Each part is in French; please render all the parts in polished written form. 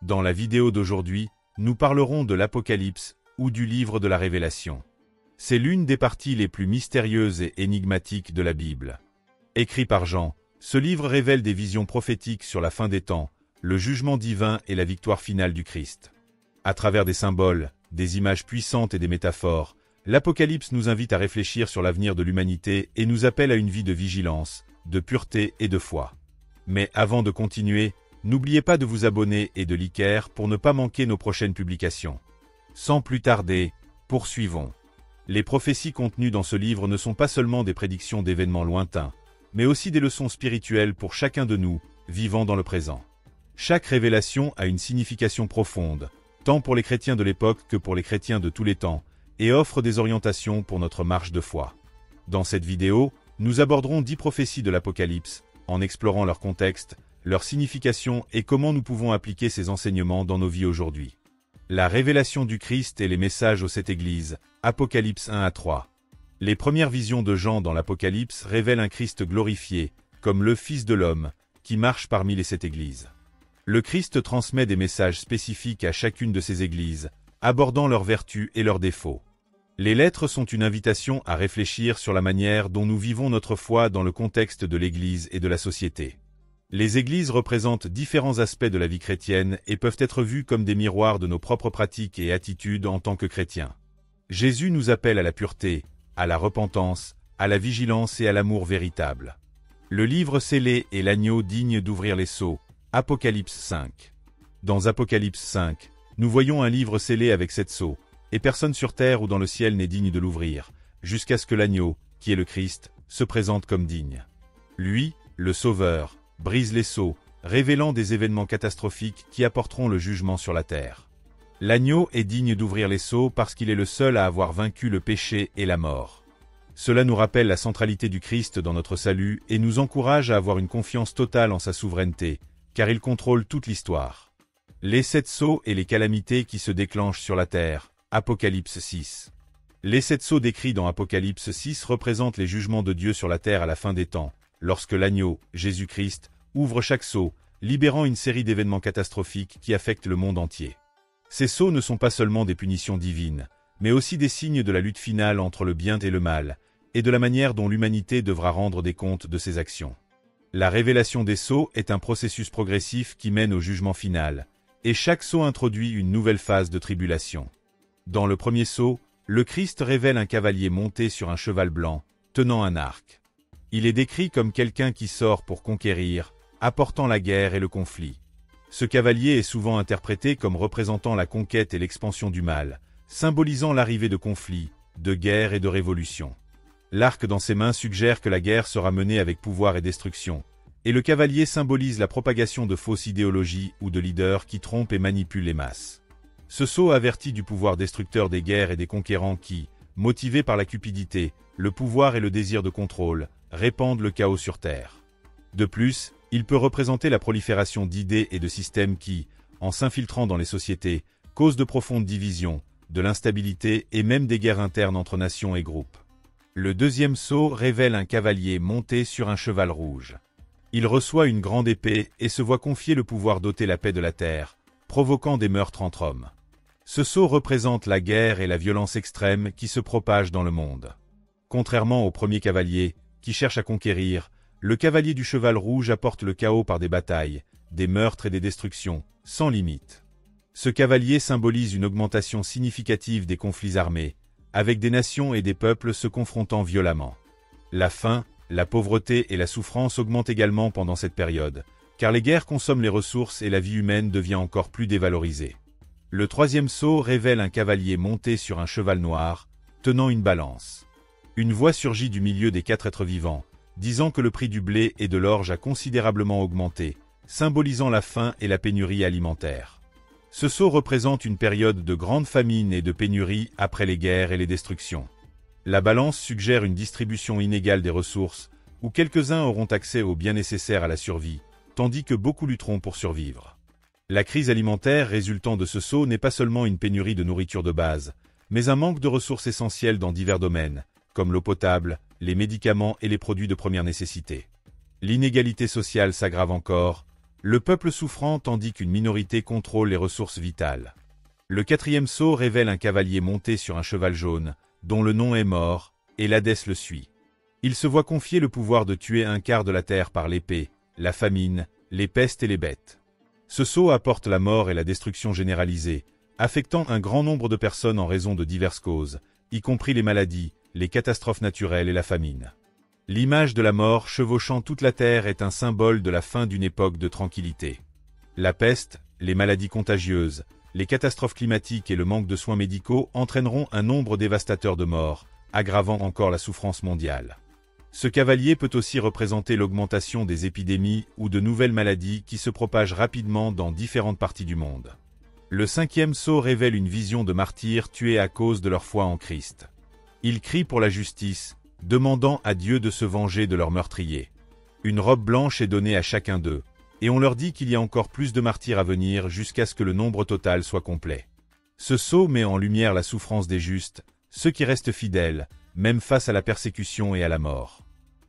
Dans la vidéo d'aujourd'hui, nous parlerons de l'Apocalypse ou du livre de la Révélation. C'est l'une des parties les plus mystérieuses et énigmatiques de la Bible. Écrit par Jean, ce livre révèle des visions prophétiques sur la fin des temps, le jugement divin et la victoire finale du Christ. À travers des symboles, des images puissantes et des métaphores, l'Apocalypse nous invite à réfléchir sur l'avenir de l'humanité et nous appelle à une vie de vigilance, de pureté et de foi. Mais avant de continuer, n'oubliez pas de vous abonner et de liker pour ne pas manquer nos prochaines publications. Sans plus tarder, poursuivons. Les prophéties contenues dans ce livre ne sont pas seulement des prédictions d'événements lointains, mais aussi des leçons spirituelles pour chacun de nous, vivant dans le présent. Chaque révélation a une signification profonde, tant pour les chrétiens de l'époque que pour les chrétiens de tous les temps, et offre des orientations pour notre marche de foi. Dans cette vidéo, nous aborderons 10 prophéties de l'Apocalypse, en explorant leur contexte, leur signification et comment nous pouvons appliquer ces enseignements dans nos vies aujourd'hui. La révélation du Christ et les messages aux 7 églises, Apocalypse 1 à 3. Les premières visions de Jean dans l'Apocalypse révèlent un Christ glorifié, comme le Fils de l'homme, qui marche parmi les 7 églises. Le Christ transmet des messages spécifiques à chacune de ces églises, abordant leurs vertus et leurs défauts. Les lettres sont une invitation à réfléchir sur la manière dont nous vivons notre foi dans le contexte de l'Église et de la société. Les églises représentent différents aspects de la vie chrétienne et peuvent être vues comme des miroirs de nos propres pratiques et attitudes en tant que chrétiens. Jésus nous appelle à la pureté, à la repentance, à la vigilance et à l'amour véritable. Le livre scellé est l'agneau digne d'ouvrir les sceaux, Apocalypse 5. Dans Apocalypse 5, nous voyons un livre scellé avec 7 sceaux, et personne sur terre ou dans le ciel n'est digne de l'ouvrir, jusqu'à ce que l'agneau, qui est le Christ, se présente comme digne. Lui, le Sauveur, brise les sceaux, révélant des événements catastrophiques qui apporteront le jugement sur la terre. L'agneau est digne d'ouvrir les sceaux parce qu'il est le seul à avoir vaincu le péché et la mort. Cela nous rappelle la centralité du Christ dans notre salut et nous encourage à avoir une confiance totale en sa souveraineté, car il contrôle toute l'histoire. Les 7 sceaux et les calamités qui se déclenchent sur la terre, Apocalypse 6. Les 7 sceaux décrits dans Apocalypse 6 représentent les jugements de Dieu sur la terre à la fin des temps, lorsque l'agneau, Jésus-Christ, ouvre chaque sceau, libérant une série d'événements catastrophiques qui affectent le monde entier. Ces sceaux ne sont pas seulement des punitions divines, mais aussi des signes de la lutte finale entre le bien et le mal, et de la manière dont l'humanité devra rendre des comptes de ses actions. La révélation des sceaux est un processus progressif qui mène au jugement final, et chaque sceau introduit une nouvelle phase de tribulation. Dans le premier sceau, le Christ révèle un cavalier monté sur un cheval blanc, tenant un arc. Il est décrit comme quelqu'un qui sort pour conquérir, apportant la guerre et le conflit. Ce cavalier est souvent interprété comme représentant la conquête et l'expansion du mal, symbolisant l'arrivée de conflits, de guerres et de révolutions. L'arc dans ses mains suggère que la guerre sera menée avec pouvoir et destruction, et le cavalier symbolise la propagation de fausses idéologies ou de leaders qui trompent et manipulent les masses. Ce sceau avertit du pouvoir destructeur des guerres et des conquérants qui, motivés par la cupidité, le pouvoir et le désir de contrôle, répandent le chaos sur terre. De plus, il peut représenter la prolifération d'idées et de systèmes qui, en s'infiltrant dans les sociétés, causent de profondes divisions, de l'instabilité et même des guerres internes entre nations et groupes. Le deuxième sceau révèle un cavalier monté sur un cheval rouge. Il reçoit une grande épée et se voit confier le pouvoir d'ôter la paix de la terre, provoquant des meurtres entre hommes. Ce sceau représente la guerre et la violence extrême qui se propagent dans le monde. Contrairement au premier cavalier, qui cherche à conquérir, le cavalier du cheval rouge apporte le chaos par des batailles, des meurtres et des destructions, sans limite. Ce cavalier symbolise une augmentation significative des conflits armés, avec des nations et des peuples se confrontant violemment. La faim, la pauvreté et la souffrance augmentent également pendant cette période, car les guerres consomment les ressources et la vie humaine devient encore plus dévalorisée. Le troisième sceau révèle un cavalier monté sur un cheval noir, tenant une balance. Une voix surgit du milieu des 4 êtres vivants, disant que le prix du blé et de l'orge a considérablement augmenté, symbolisant la faim et la pénurie alimentaire. Ce sceau représente une période de grande famine et de pénurie après les guerres et les destructions. La balance suggère une distribution inégale des ressources, où quelques-uns auront accès aux biens nécessaires à la survie, tandis que beaucoup lutteront pour survivre. La crise alimentaire résultant de ce sceau n'est pas seulement une pénurie de nourriture de base, mais un manque de ressources essentielles dans divers domaines, comme l'eau potable, les médicaments et les produits de première nécessité. L'inégalité sociale s'aggrave encore, Le peuple souffrant tandis qu'une minorité contrôle les ressources vitales. Le 4e sceau révèle un cavalier monté sur un cheval jaune, dont le nom est mort, et l'Hadès le suit. Il se voit confier le pouvoir de tuer un quart de la terre par l'épée, la famine, les pestes et les bêtes. Ce sceau apporte la mort et la destruction généralisée, affectant un grand nombre de personnes en raison de diverses causes, y compris les maladies, les catastrophes naturelles et la famine. L'image de la mort chevauchant toute la terre est un symbole de la fin d'une époque de tranquillité. La peste, les maladies contagieuses, les catastrophes climatiques et le manque de soins médicaux entraîneront un nombre dévastateur de morts, aggravant encore la souffrance mondiale. Ce cavalier peut aussi représenter l'augmentation des épidémies ou de nouvelles maladies qui se propagent rapidement dans différentes parties du monde. Le 5e sceau révèle une vision de martyrs tués à cause de leur foi en Christ. Ils crient pour la justice, demandant à Dieu de se venger de leurs meurtriers. Une robe blanche est donnée à chacun d'eux, et on leur dit qu'il y a encore plus de martyrs à venir jusqu'à ce que le nombre total soit complet. Ce sceau met en lumière la souffrance des justes, ceux qui restent fidèles, même face à la persécution et à la mort.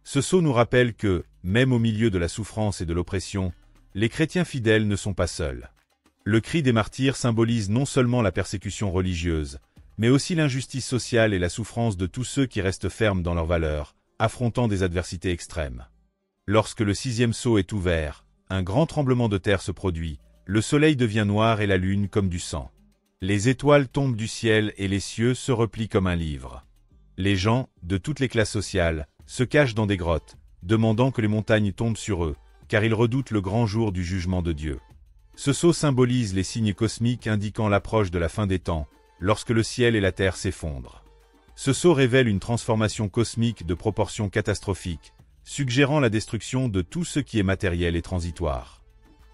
Ce sceau nous rappelle que, même au milieu de la souffrance et de l'oppression, les chrétiens fidèles ne sont pas seuls. Le cri des martyrs symbolise non seulement la persécution religieuse, mais aussi l'injustice sociale et la souffrance de tous ceux qui restent fermes dans leurs valeurs, affrontant des adversités extrêmes. Lorsque le 6e sceau est ouvert, un grand tremblement de terre se produit, le soleil devient noir et la lune comme du sang. Les étoiles tombent du ciel et les cieux se replient comme un livre. Les gens, de toutes les classes sociales, se cachent dans des grottes, demandant que les montagnes tombent sur eux, car ils redoutent le grand jour du jugement de Dieu. Ce sceau symbolise les signes cosmiques indiquant l'approche de la fin des temps, lorsque le ciel et la terre s'effondrent. Ce sceau révèle une transformation cosmique de proportions catastrophiques, suggérant la destruction de tout ce qui est matériel et transitoire.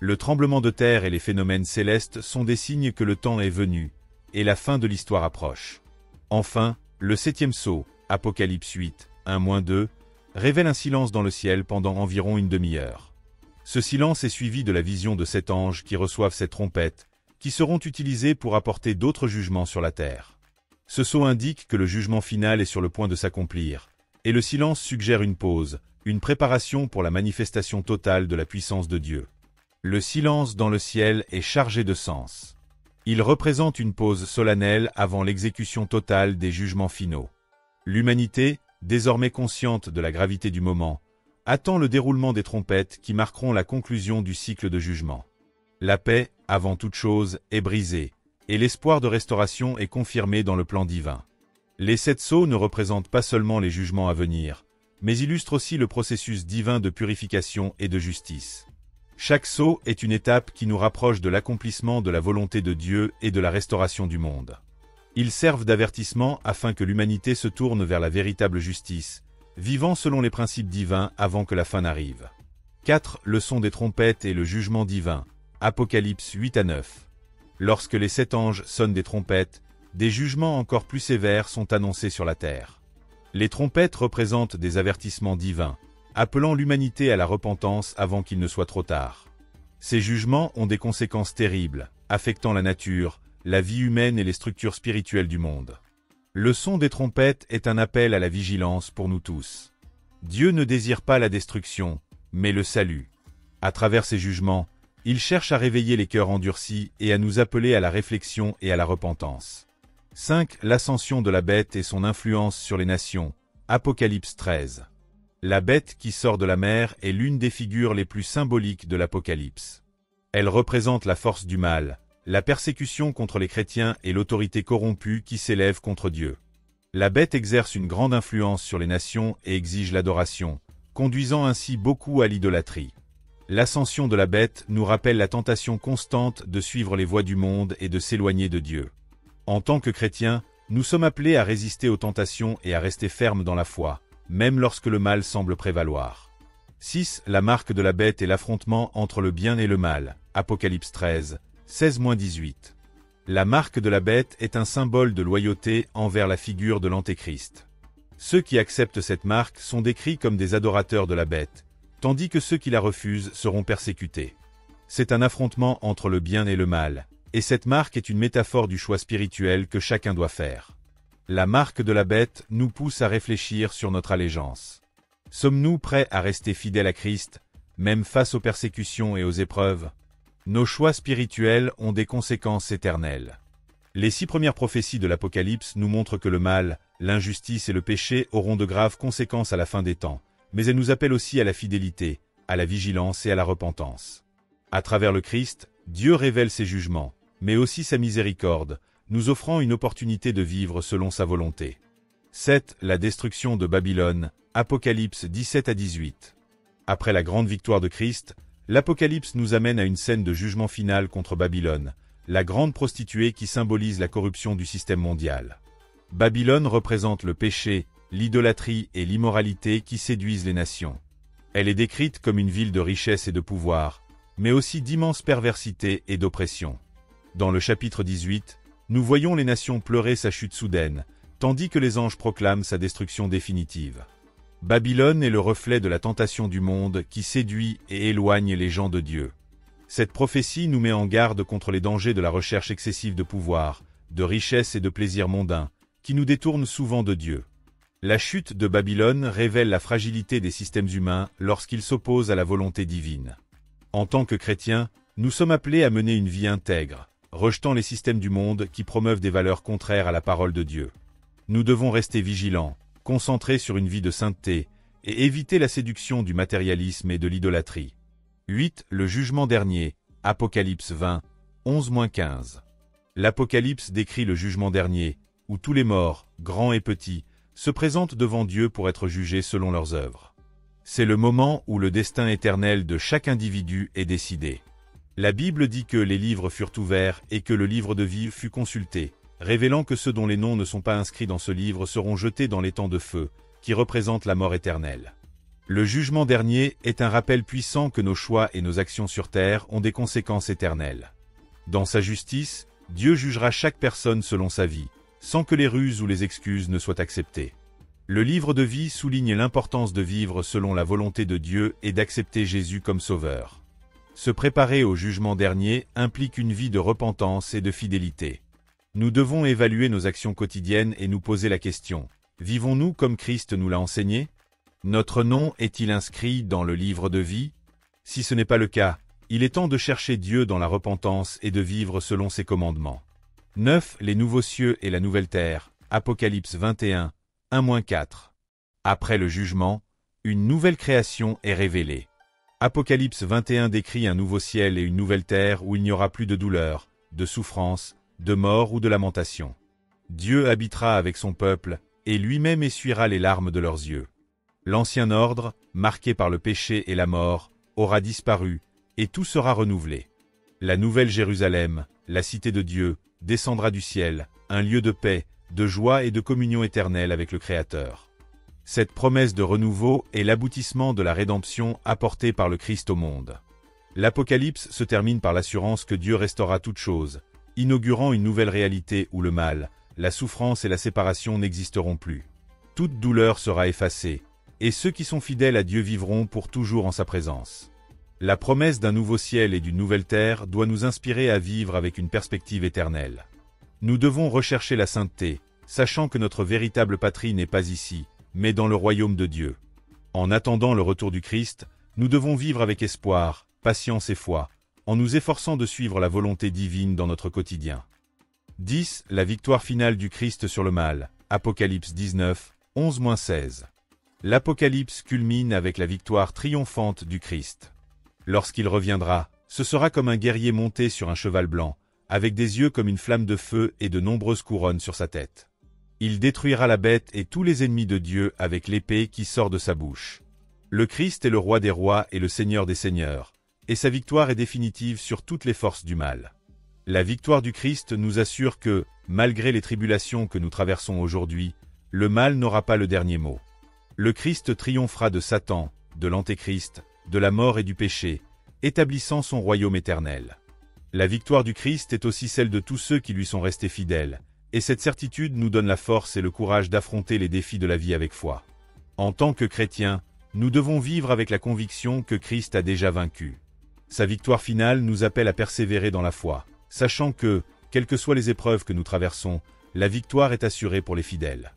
Le tremblement de terre et les phénomènes célestes sont des signes que le temps est venu, et la fin de l'histoire approche. Enfin, le 7e sceau, Apocalypse 8, 1-2, révèle un silence dans le ciel pendant environ une demi-heure. Ce silence est suivi de la vision de 7 anges qui reçoivent ces trompettes, qui seront utilisées pour apporter d'autres jugements sur la terre. Ce sceau indique que le jugement final est sur le point de s'accomplir, et le silence suggère une pause, une préparation pour la manifestation totale de la puissance de Dieu. Le silence dans le ciel est chargé de sens. Il représente une pause solennelle avant l'exécution totale des jugements finaux. L'humanité, désormais consciente de la gravité du moment, attend le déroulement des trompettes qui marqueront la conclusion du cycle de jugement. La paix, avant toute chose, est brisée, et l'espoir de restauration est confirmé dans le plan divin. Les 7 sceaux ne représentent pas seulement les jugements à venir, mais illustrent aussi le processus divin de purification et de justice. Chaque sceau est une étape qui nous rapproche de l'accomplissement de la volonté de Dieu et de la restauration du monde. Ils servent d'avertissement afin que l'humanité se tourne vers la véritable justice, vivant selon les principes divins avant que la fin n'arrive. 4. Le son des trompettes et le jugement divin. Apocalypse 8-9. Lorsque les 7 anges sonnent des trompettes, des jugements encore plus sévères sont annoncés sur la terre. Les trompettes représentent des avertissements divins, appelant l'humanité à la repentance avant qu'il ne soit trop tard. Ces jugements ont des conséquences terribles, affectant la nature, la vie humaine et les structures spirituelles du monde. Le son des trompettes est un appel à la vigilance pour nous tous. Dieu ne désire pas la destruction, mais le salut. À travers ces jugements, il cherche à réveiller les cœurs endurcis et à nous appeler à la réflexion et à la repentance. 5. L'ascension de la bête et son influence sur les nations. Apocalypse 13. La bête qui sort de la mer est l'une des figures les plus symboliques de l'Apocalypse. Elle représente la force du mal, la persécution contre les chrétiens et l'autorité corrompue qui s'élève contre Dieu. La bête exerce une grande influence sur les nations et exige l'adoration, conduisant ainsi beaucoup à l'idolâtrie. L'ascension de la bête nous rappelle la tentation constante de suivre les voies du monde et de s'éloigner de Dieu. En tant que chrétiens, nous sommes appelés à résister aux tentations et à rester fermes dans la foi, même lorsque le mal semble prévaloir. 6. La marque de la bête est l'affrontement entre le bien et le mal. Apocalypse 13, 16-18. La marque de la bête est un symbole de loyauté envers la figure de l'Antéchrist. Ceux qui acceptent cette marque sont décrits comme des adorateurs de la bête, tandis que ceux qui la refusent seront persécutés. C'est un affrontement entre le bien et le mal, et cette marque est une métaphore du choix spirituel que chacun doit faire. La marque de la bête nous pousse à réfléchir sur notre allégeance. Sommes-nous prêts à rester fidèles à Christ, même face aux persécutions et aux épreuves. Nos choix spirituels ont des conséquences éternelles. Les 6 premières prophéties de l'Apocalypse nous montrent que le mal, l'injustice et le péché auront de graves conséquences à la fin des temps, mais elles nous appellent aussi à la fidélité, à la vigilance et à la repentance. À travers le Christ, Dieu révèle ses jugements, mais aussi sa miséricorde, nous offrant une opportunité de vivre selon sa volonté. 7. La destruction de Babylone, Apocalypse 17 à 18. Après la grande victoire de Christ, l'Apocalypse nous amène à une scène de jugement final contre Babylone, la grande prostituée qui symbolise la corruption du système mondial. Babylone représente le péché, l'idolâtrie et l'immoralité qui séduisent les nations. Elle est décrite comme une ville de richesse et de pouvoir, mais aussi d'immense perversité et d'oppression. Dans le chapitre 18, nous voyons les nations pleurer sa chute soudaine, tandis que les anges proclament sa destruction définitive. Babylone est le reflet de la tentation du monde qui séduit et éloigne les gens de Dieu. Cette prophétie nous met en garde contre les dangers de la recherche excessive de pouvoir, de richesse et de plaisirs mondains, qui nous détournent souvent de Dieu. La chute de Babylone révèle la fragilité des systèmes humains lorsqu'ils s'opposent à la volonté divine. En tant que chrétiens, nous sommes appelés à mener une vie intègre, rejetant les systèmes du monde qui promeuvent des valeurs contraires à la parole de Dieu. Nous devons rester vigilants, concentrés sur une vie de sainteté, et éviter la séduction du matérialisme et de l'idolâtrie. 8. Le jugement dernier, Apocalypse 20, 11-15. L'Apocalypse décrit le jugement dernier, où tous les morts, grands et petits, se présentent devant Dieu pour être jugés selon leurs œuvres. C'est le moment où le destin éternel de chaque individu est décidé. La Bible dit que les livres furent ouverts et que le livre de vie fut consulté, révélant que ceux dont les noms ne sont pas inscrits dans ce livre seront jetés dans l'étang de feu, qui représente la mort éternelle. Le jugement dernier est un rappel puissant que nos choix et nos actions sur terre ont des conséquences éternelles. Dans sa justice, Dieu jugera chaque personne selon sa vie, sans que les ruses ou les excuses ne soient acceptées. Le livre de vie souligne l'importance de vivre selon la volonté de Dieu et d'accepter Jésus comme sauveur. Se préparer au jugement dernier implique une vie de repentance et de fidélité. Nous devons évaluer nos actions quotidiennes et nous poser la question: vivons-nous comme Christ nous l'a enseigné? Notre nom est-il inscrit dans le livre de vie? Si ce n'est pas le cas, il est temps de chercher Dieu dans la repentance et de vivre selon ses commandements. 9. Les nouveaux cieux et la nouvelle terre, Apocalypse 21, 1-4. Après le jugement, une nouvelle création est révélée. Apocalypse 21 décrit un nouveau ciel et une nouvelle terre où il n'y aura plus de douleur, de souffrance, de mort ou de lamentation. Dieu habitera avec son peuple, et lui-même essuiera les larmes de leurs yeux. L'ancien ordre, marqué par le péché et la mort, aura disparu, et tout sera renouvelé. La nouvelle Jérusalem, la cité de Dieu, descendra du ciel, un lieu de paix, de joie et de communion éternelle avec le Créateur. Cette promesse de renouveau est l'aboutissement de la rédemption apportée par le Christ au monde. L'Apocalypse se termine par l'assurance que Dieu restaurera toutes choses, inaugurant une nouvelle réalité où le mal, la souffrance et la séparation n'existeront plus. Toute douleur sera effacée, et ceux qui sont fidèles à Dieu vivront pour toujours en sa présence. La promesse d'un nouveau ciel et d'une nouvelle terre doit nous inspirer à vivre avec une perspective éternelle. Nous devons rechercher la sainteté, sachant que notre véritable patrie n'est pas ici, mais dans le royaume de Dieu. En attendant le retour du Christ, nous devons vivre avec espoir, patience et foi, en nous efforçant de suivre la volonté divine dans notre quotidien. 10. La victoire finale du Christ sur le mal, Apocalypse 19, 11-16. L'Apocalypse culmine avec la victoire triomphante du Christ. Lorsqu'il reviendra, ce sera comme un guerrier monté sur un cheval blanc, avec des yeux comme une flamme de feu et de nombreuses couronnes sur sa tête. Il détruira la bête et tous les ennemis de Dieu avec l'épée qui sort de sa bouche. Le Christ est le roi des rois et le Seigneur des seigneurs, et sa victoire est définitive sur toutes les forces du mal. La victoire du Christ nous assure que, malgré les tribulations que nous traversons aujourd'hui, le mal n'aura pas le dernier mot. Le Christ triomphera de Satan, de l'Antéchrist, de la mort et du péché, établissant son royaume éternel. La victoire du Christ est aussi celle de tous ceux qui lui sont restés fidèles, et cette certitude nous donne la force et le courage d'affronter les défis de la vie avec foi. En tant que chrétiens, nous devons vivre avec la conviction que Christ a déjà vaincu. Sa victoire finale nous appelle à persévérer dans la foi, sachant que, quelles que soient les épreuves que nous traversons, la victoire est assurée pour les fidèles.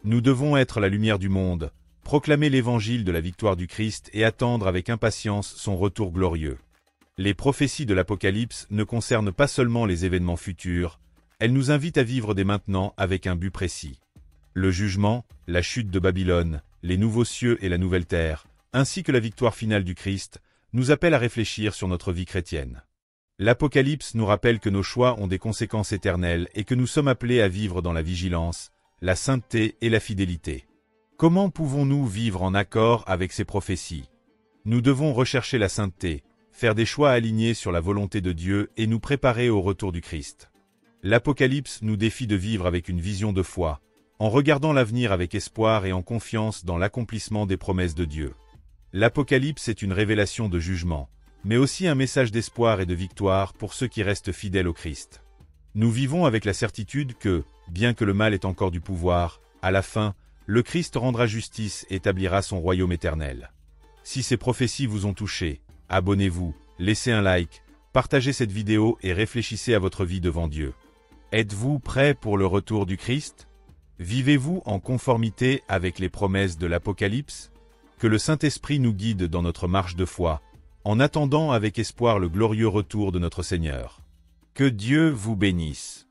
Nous devons être la lumière du monde, proclamer l'évangile de la victoire du Christ et attendre avec impatience son retour glorieux. Les prophéties de l'Apocalypse ne concernent pas seulement les événements futurs, elles nous invitent à vivre dès maintenant avec un but précis. Le jugement, la chute de Babylone, les nouveaux cieux et la nouvelle terre, ainsi que la victoire finale du Christ, nous appellent à réfléchir sur notre vie chrétienne. L'Apocalypse nous rappelle que nos choix ont des conséquences éternelles et que nous sommes appelés à vivre dans la vigilance, la sainteté et la fidélité. Comment pouvons-nous vivre en accord avec ces prophéties? Nous devons rechercher la sainteté, faire des choix alignés sur la volonté de Dieu et nous préparer au retour du Christ. L'Apocalypse nous défie de vivre avec une vision de foi, en regardant l'avenir avec espoir et en confiance dans l'accomplissement des promesses de Dieu. L'Apocalypse est une révélation de jugement, mais aussi un message d'espoir et de victoire pour ceux qui restent fidèles au Christ. Nous vivons avec la certitude que, bien que le mal ait encore du pouvoir, à la fin, le Christ rendra justice et établira son royaume éternel. Si ces prophéties vous ont touché, abonnez-vous, laissez un like, partagez cette vidéo et réfléchissez à votre vie devant Dieu. Êtes-vous prêts pour le retour du Christ? Vivez-vous en conformité avec les promesses de l'Apocalypse? Que le Saint-Esprit nous guide dans notre marche de foi, en attendant avec espoir le glorieux retour de notre Seigneur. Que Dieu vous bénisse.